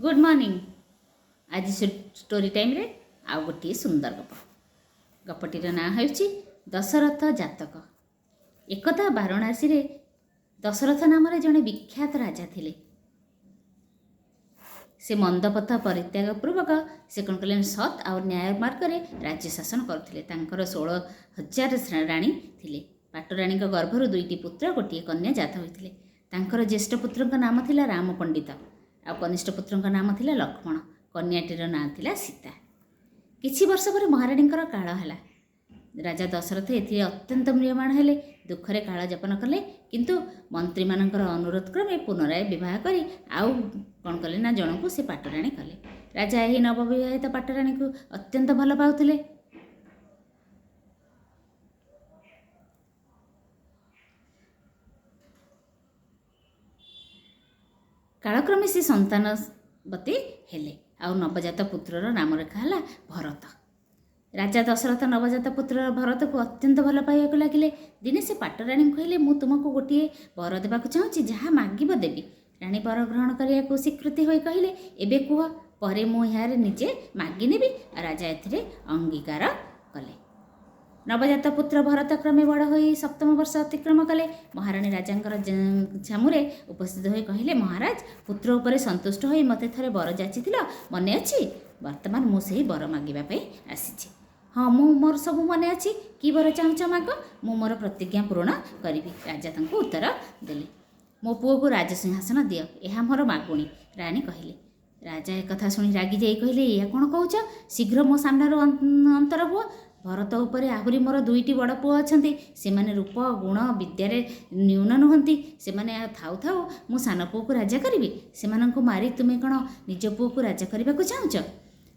Good morning. आज story time रे आउ गोटे सुंदर गप। गपटीर ना ହେଉଛି दशरथ जातक। एकदा वाराणसी रे दशरथ नाम जड़े विख्यात राजा थिले। से मंदपथ परित्याग पूर्वक से कौन कले सत और न्याय मार्ग में राज्य शासन करते। 16,000 राणी थिले। पाटराणी गर्भर 2टी पुत्र गोटे कन्या जात होते। ज्येष्ठ पुत्र नाम थिला राम पंडित आ कनिष्ठ पुत्र नाम थिला लक्ष्मण। कन्याटीर ना थिला सीता। किछि वर्ष पर महाराणी काल है। राजा दशरथ ए अत्यंत म्रियमाण हेले। दुखरे काल जापन कले, किंतु मंत्री मानकर अनुरोध क्रमे पुनराय विवाह करी आउ कौन कले ना जनकु से पाटराणी कले। राजा यही नवविवाहित पाटराणी को अत्यंत भल पाउथिले। कालक्रमे से संतानवती हेले आउ नवजात पुत्रर नाम रेखा है भरत। राजा दशरथ नवजात पुत्र भरत को अत्यंत भल पाइबा लगिले। दिने से पाटराणी कहले, मु तुमको गोटे वर देवाक चाहूँगी, जहाँ मागिब देवी। राणी वर ग्रहण करने को स्वीकृति होई कहले, एबे कुह, परे मु यार निजे मागी नेबी। राजा एथिरे अंगीकार कले। नवजात पुत्र भरत क्रमे बड़ होई 7म वर्ष अतिक्रम कले। महाराणी राजांकर छामुरे उपस्थित होई कहले, महाराज, पुत्र उपरे संतुष्ट होई मते थरे वर जाचिथिल, मने अछि? वर्तमान मु सेही वर मागिबा पई आसीछि। हाँ, मु मोर सबु मने अछि। कि वर चाहुछ माग, मु मोर प्रतिज्ञा पूर्ण करिबि। राजा तांको उत्तर देले, मो पुओ को राजसिंहासन दियो, एहा मोर मागुणी। राणी कहले। राजा एक कथा सुनी रागी जाई कहले, या कोन कहूछ? शीघ्र मो सामनारो अंतर हुओ। भरत उपरे आहुरी मोर 2टी बड़ पुओ अछंती। सेमाने रूप गुण विद्यारे न्यून नुहंती। सेमाने थाउ थाउ मु सान पुओ को राजा करिबि। सेमानंको मारी तुमे कोन निज पुओ को राजा करिबाकु चाहुछ?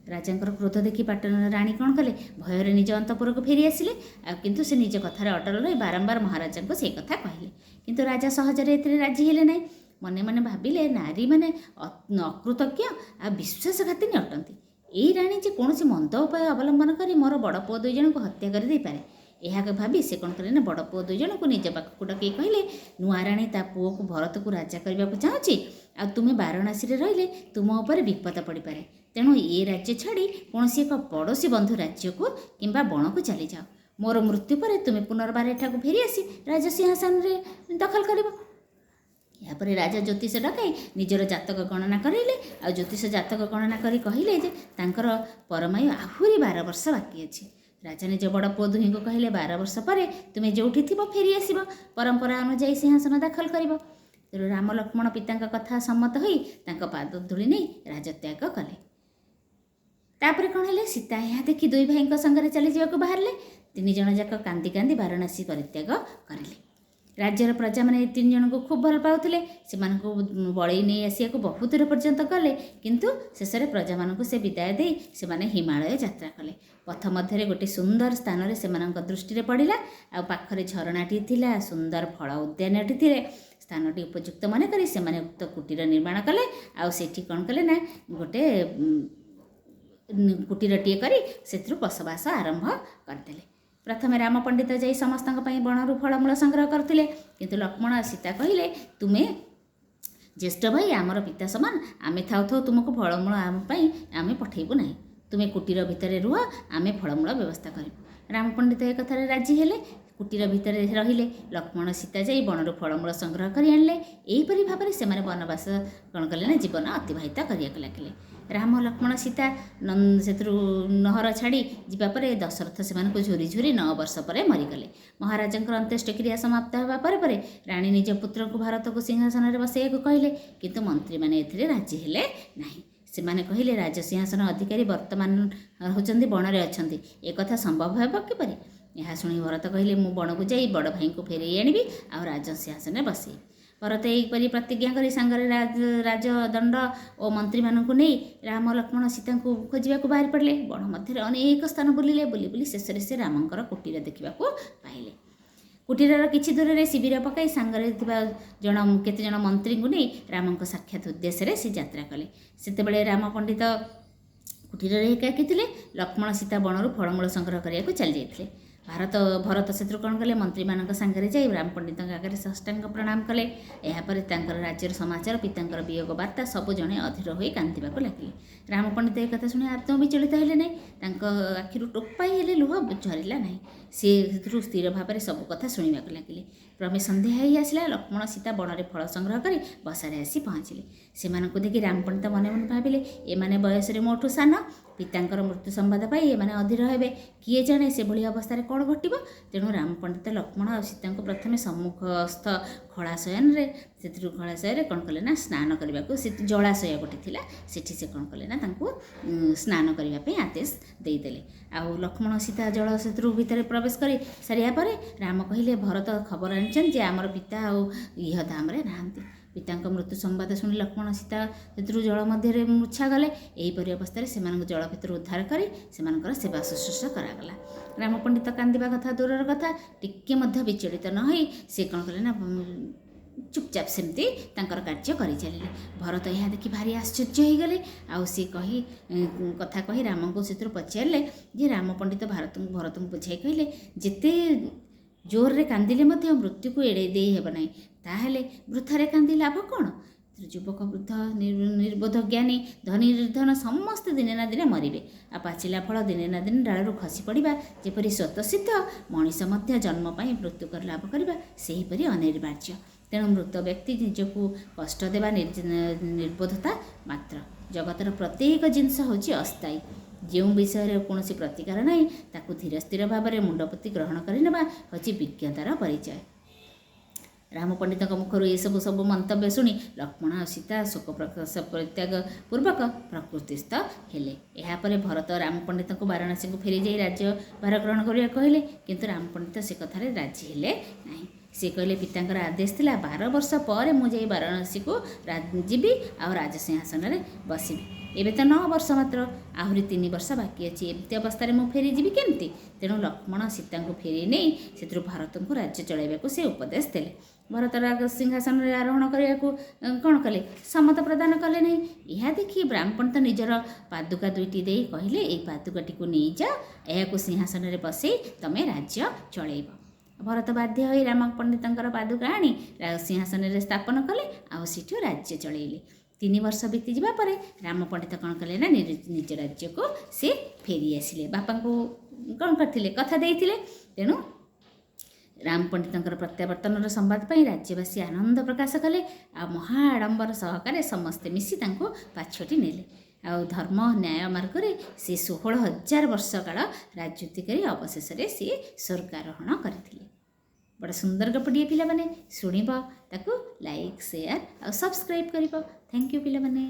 राजांकर क्रोध देखि राणी कौन कले, भयर निज अंतपुर को फेरी आसिले। किंतु से निज कथार अटल रही बारंबार महाराजा को से कथा कहले। किंतु राजा सहजरे एथिरे राजी हेले नहीं। मने मने भाविले, नारी माने अकृतज्ञ आ विश्वासघातिनी अटंती। एई राणी जे कौन मंद उपाय अवलंबन करी मोर बड़ पुओ 2 जन को हत्या कर दे पारे। यह भावी से कौन कले ना बड़ पुओ 2 जन को निज पाखक डकई कहले, नुआ राणी ता पुओ को भरत को राजा करने को चाहूँगी, आ तुम्हें वाराणसी रहिले तुम उपर विपद पड़ पारे। तेणु ये राज्य छाड़ी कौन एक पड़ोशी बंधु राज्य को किंबा बण को चली जाओ। मोर मृत्यु पर तुम्हें पुनर्बार एठाकू फेरी आसी राजसिंहासन दखल कर। यापर राजा ज्योतिष डकाई निजर जातक गणना करेले। आ ज्योतिष जातक गणना करी कहले जे तांकर परमायु आहुरी 12 वर्ष बाकी अछि। राजा निज बड़ पुओ 2 को कहले, 12 वर्ष पर तुम्हें जोठी थिबो फेरी आसीबो, परंपरा अनुसार सिंहासन दखल करिबो। तेणु राम लक्ष्मण पिता कथा सम्मत होई तांका पाद धूली नहीं राजत्याग कले। तापर कौन है, सीता यह देखी 2 भाई संगे चली जावाक बाहरले। 3 जन जाक कांदी कांदी वाराणसी परित्याग करें। राज्यर प्रजा मैंने 3 जन को खूब भल पाउथिले। से बड़ई नहीं आसिया बहुत दूर पर्यंत गले, किंतु शेष में प्रजा मानक से विदाय दे से माने हिमालय यात्रा कले। पथ मध्य गोटे सुंदर स्थान रे सेमानक दृष्टि पड़ा। आ पाखरे झरणाटी थिला, सुंदर फल उद्यानटी थिले। स्थानटी उपयुक्त मन करी से माने उक्त कुटीर निर्माण कले। आ सेठी कौन कले ना गोटे कुटीरटीए करी से बसवास आरंभ करते। प्रथमे राम पंडित जाई समस्त बणरू फलमूल संग्रह करते। किंतु लक्ष्मण सीता कहले, तुम्हें ज्येष्ठ भाई आमर पिता समान, आमे थाउ थाउ तुमको फलमूल आमे पठेबू नहीं। तुम्हें कुटीर भितर रुह, आमे फलमूल व्यवस्था करूँ। राम पंडित एक कथार राजी हेले। कुटीर भितर रहिले। लक्ष्मण सीता जाई बणरू फलमूल संग्रह कर आनले। एहीपरि भाव से वनवास कौन कले ना जीवन अतिबाहित करने लगे। राम लक्ष्मण सीता से नहर छाड़ी जावापर दशरथ से झुरी झुरी 9 वर्ष पर मरीगले। महाराजा अंत्येष्टिक्रिया समाप्त होगा पर राणी निज पुत्र को भारत को सिंहासन में बसैया कहले। किंतु मंत्री मैंने एथिरे राजी हेले नहीं। सेमाने कहले, राजसिंहासन अधिकारी वर्तमान होचंदी बणरे अछंती, एक कथा संभव हेबो किपरि? यह शुणी भरत कहले, मु बण को जाई बड़ भाई को फेरे आनिबि आ राजसिंहासन में बसई। भरत यहीपरि प्रतिज्ञा करी सांगरे राजदंड और मंत्री मानक नहीं राम लक्ष्मण सीता को खोजा बाहरी पड़े। बण मध्य अनेक स्थान बुलिले। बुली बुली शेष से रामंकर कुटीर देखा पाइले। कुटीर किछि दूर में शिविर पकाई सांगरे जन केते जन मंत्री को नहीं राम साक्षात उद्देश्य से यात्रा कले। सेतेबेले राम पंडित कुटीर एकाकी थे। लक्ष्मण सीता बणरू फलमूल संग्रह करने चली जाते। ଭରତ ସେଥିରୁ କ'ଣ କଲେ, ମନ୍ତ୍ରୀମାନଙ୍କ ସାଙ୍ଗରେ ଯାଇ ରାମ ପଣ୍ଡିତଙ୍କ ଆଗରେ ସାଷ୍ଟାଙ୍ଗ ପ୍ରଣାମ କଲେ। ଏହାପରେ ତାଙ୍କର ରାଜ୍ୟର ସମାଚାର, ପିତାଙ୍କର ବିୟୋଗ ବାର୍ତ୍ତା ସବୁ ଜଣେ ଅଧୀର ହୋଇ କାନ୍ଦିବାକୁ ଲାଗିଲେ। ରାମ ପଣ୍ଡିତ ଏ କଥା ଶୁଣି ଆଦୌ ବିଚଳିତ ହେଲେ ନାହିଁ। ତାଙ୍କ ଆଖିରୁ ଟୋପାଏ ହେଲେ ଲୁହ ଝରିଲା ନାହିଁ। ସେ ସେଥିରୁ ସ୍ଥିର ଭାବରେ ସବୁ କଥା ଶୁଣିବାକୁ ଲାଗିଲେ। କ୍ରମେ ସନ୍ଧ୍ୟା ହେଇ ଆସିଲା। ଲକ୍ଷ୍ମଣ ସୀତା ବଣରେ ଫଳ ସଂଗ୍ରହ କରି ବସାରେ ଆସି ପହଞ୍ଚିଲେ। ସେମାନଙ୍କୁ ଦେଖି ରାମ ପଣ୍ଡିତ ମନେ ମନେ ଭାବିଲେ, ଏମାନେ ବୟସରେ ମୋଠୁ ସାନ, ପିତାଙ୍କର ମୃତ୍ୟୁ ସମ୍ବାଦ ପାଇ ଏମାନେ ଅଧୀର ହେବେ। କିଏ ଜାଣେ ସେଭଳି ଅବସ୍ଥାରେ କ'ଣ ଘଟିବ। ତେଣୁ ରାମ ପଣ୍ଡିତ ଲକ୍ଷ୍ମଣ ଆଉ ସୀତାଙ୍କୁ ପ୍ରଥମେ ସମ୍ମୁଖସ୍ଥ ଖଳାଶୟରେ କ'ଣ କଲେ ନା, ସ୍ନାନ କରିବାକୁ, ସେଠି ଜଳାଶୟ ଗୋଟେ ଥିଲା, ସେଠି ସେ କ'ଣ କଲେ ନା, ତାଙ୍କୁ ସ୍ନାନ କରିବା ପାଇଁ ଆଦେଶ ଦେଇଦେଲେ। ଆଉ ଲକ୍ଷ୍ମଣ ସୀତା ଜଳ ସେତୁ ଭିତରେ ପ୍ରବେଶ କରି ସାରିବା ପରେ ରାମ କହିଲେ, ଭରତ ଖବର ଆଣିଛନ୍ତି ଯେ ଆମର ପିତା ଆଉ ଇହଧାମରେ ନାହାନ୍ତି। ପିତାଙ୍କ ମୃତ୍ୟୁ ସମ୍ବାଦ ଶୁଣି ଲକ୍ଷ୍ମଣ ସୀତା ସେଥିରୁ ଜଳ ମଧ୍ୟରେ ମୂର୍ଚ୍ଛା ଗଲେ। ଏହିପରି ଅବସ୍ଥାରେ ସେମାନଙ୍କୁ ଜଳ ଭିତରୁ ଉଦ୍ଧାର କରି ସେମାନଙ୍କର ସେବା ଶୁଶ୍ରୂଷା କରାଗଲା। ରାମ ପଣ୍ଡିତ କାନ୍ଦିବା କଥା ଦୂରର କଥା, ଟିକେ ମଧ୍ୟ ବିଚଳିତ ନ ହୋଇ ସେ କ'ଣ କଲେ ନା, ଚୁପଚାପ ସେମିତି ତାଙ୍କର କାର୍ଯ୍ୟ କରିଚାଲିଲେ। ଭରତ ଏହା ଦେଖି ଭାରି ଆଶ୍ଚର୍ଯ୍ୟ ହୋଇଗଲେ। ଆଉ ସେ କଥା କହି ରାମଙ୍କୁ ସେଥିରୁ ପଚାରିଲେ ଯେ, ରାମ ପଣ୍ଡିତ ଭରତଙ୍କୁ ବୁଝାଇ କହିଲେ, ଯେତେ ଜୋରରେ କାନ୍ଦିଲେ ମଧ୍ୟ ମୃତ୍ୟୁକୁ ଏଡ଼େଇ ଦେଇ ହେବ ନାହିଁ। ତାହେଲେ ବୃଥାରେ କାନ୍ଦି ଲାଭ କ'ଣ? ଯୁବକ, ବୃଦ୍ଧ, ନିର୍ବୋଧ, ଜ୍ଞାନୀ, ଧନୀ, ନିର୍ଧନ ସମସ୍ତେ ଦିନେ ନା ଦିନେ ମରିବେ। ଆଉ ପାଚିଲା ଫଳ ଦିନେ ନା ଦିନେ ଡାଳରୁ ଖସି ପଡ଼ିବା ଯେପରି ସ୍ୱତଃସିଦ୍ଧ, ମଣିଷ ମଧ୍ୟ ଜନ୍ମ ପାଇଁ ମୃତ୍ୟୁକର ଲାଭ କରିବା ସେହିପରି ଅନିବାର୍ଯ୍ୟ। ତେଣୁ ମୃତ ବ୍ୟକ୍ତି ନିଜକୁ କଷ୍ଟ ଦେବା ନିର୍ବୋଧତା ମାତ୍ର। ଜଗତର ପ୍ରତ୍ୟେକ ଜିନିଷ ହେଉଛି ଅସ୍ଥାୟୀ। ଯେଉଁ ବିଷୟରେ କୌଣସି ପ୍ରତିକାର ନାହିଁ, ତାକୁ ଧୀର ସ୍ଥିର ଭାବରେ ମୁଣ୍ଡପୋତି ଗ୍ରହଣ କରିନେବା ହେଉଛି ବିଜ୍ଞତାର ପରିଚୟ। ରାମ ପଣ୍ଡିତଙ୍କ ମୁଖରୁ ଏସବୁ ମନ୍ତବ୍ୟ ଶୁଣି ଲକ୍ଷ୍ମଣ ଆଉ ସୀତା ଶୋକ ପ୍ରକାଶ ପରିତ୍ୟାଗ ପୂର୍ବକ ପ୍ରକୃତିସ୍ଥ ହେଲେ। ଏହାପରେ ଭରତ ରାମ ପଣ୍ଡିତଙ୍କୁ ବାରାଣସୀକୁ ଫେରି ଯାଇ ରାଜ୍ୟଭାର ଗ୍ରହଣ କରିବାକୁ କହିଲେ। କିନ୍ତୁ ରାମ ପଣ୍ଡିତ ସେ କଥାରେ ରାଜି ହେଲେ ନାହିଁ। ସେ କହିଲେ, ପିତାଙ୍କର ଆଦେଶ ଥିଲା 12 ବର୍ଷ ପରେ ମୁଁ ଯାଇ ବାରାଣସୀକୁ ଯିବି ଆଉ ରାଜସିଂହାସନରେ ବସିବି। ଏବେ ତ 9 ବର୍ଷ ମାତ୍ର, ଆହୁରି 3 ବର୍ଷ ବାକି ଅଛି। ଏମିତି ଅବସ୍ଥାରେ ମୁଁ ଫେରିଯିବି କେମିତି? ତେଣୁ ଲକ୍ଷ୍ମଣ ସୀତାଙ୍କୁ ଫେରି ନେଇ ସେଥିରୁ ଭରତଙ୍କୁ ରାଜ୍ୟ ଚଳାଇବାକୁ ସେ ଉପଦେଶ ଦେଲେ। ଭରତ ସିଂହାସନରେ ଆରୋହଣ କରିବାକୁ କ'ଣ କଲେ? ସମ୍ମତ ପ୍ରଦାନ କଲେ ନାହିଁ। ଏହା ଦେଖି ରାମ ପଣ୍ଡିତ ନିଜର ପାଦୁକା 2ଟି ଦେଇ କହିଲେ, ଏଇ ପାଦୁକାଟିକୁ ନେଇଯାଅ, ଏହାକୁ ସିଂହାସନରେ ବସେଇ ତମେ ରାଜ୍ୟ ଚଳାଇବ। ଭରତ ବାଧ୍ୟ ହୋଇ ରାମ ପଣ୍ଡିତଙ୍କର ପାଦୁକା ଆଣି ସିଂହାସନରେ ସ୍ଥାପନ କଲେ ଆଉ ସେଠୁ ରାଜ୍ୟ ଚଳାଇଲେ। 3 ବର୍ଷ ବିତିଯିବା ପରେ ରାମ ପଣ୍ଡିତ କ'ଣ କଲେ ନା, ନିଜ ରାଜ୍ୟକୁ ସେ ଫେରି ଆସିଲେ। ବାପାଙ୍କୁ କ'ଣ କରିଥିଲେ? କଥା ଦେଇଥିଲେ। ତେଣୁ ରାମ ପଣ୍ଡିତଙ୍କର ପ୍ରତ୍ୟାବର୍ତ୍ତନର ସମ୍ବାଦ ପାଇଁ ରାଜ୍ୟବାସୀ ଆନନ୍ଦ ପ୍ରକାଶ କଲେ। ଆଉ ମହା ଆଡ଼ମ୍ବର ସହକାରେ ସମସ୍ତେ ମିଶି ତାଙ୍କୁ ପାଛୋଟି ନେଲେ। ଆଉ ଧର୍ମ ନ୍ୟାୟ ମାର୍ଗରେ ସେ 16,000 ବର୍ଷ କାଳ ରାଜୁତି କରି ଅବଶେଷରେ ସିଏ ସ୍ୱର୍ଗାରୋହଣ କରିଥିଲେ। ବଡ଼ ସୁନ୍ଦର ଗପଟିଏ ପିଲାମାନେ, ଶୁଣିବ, ତାକୁ ଲାଇକ୍, ସେୟାର ଆଉ ସବସ୍କ୍ରାଇବ୍ କରିବ। ଥ୍ୟାଙ୍କ ୟୁ ପିଲାମାନେ।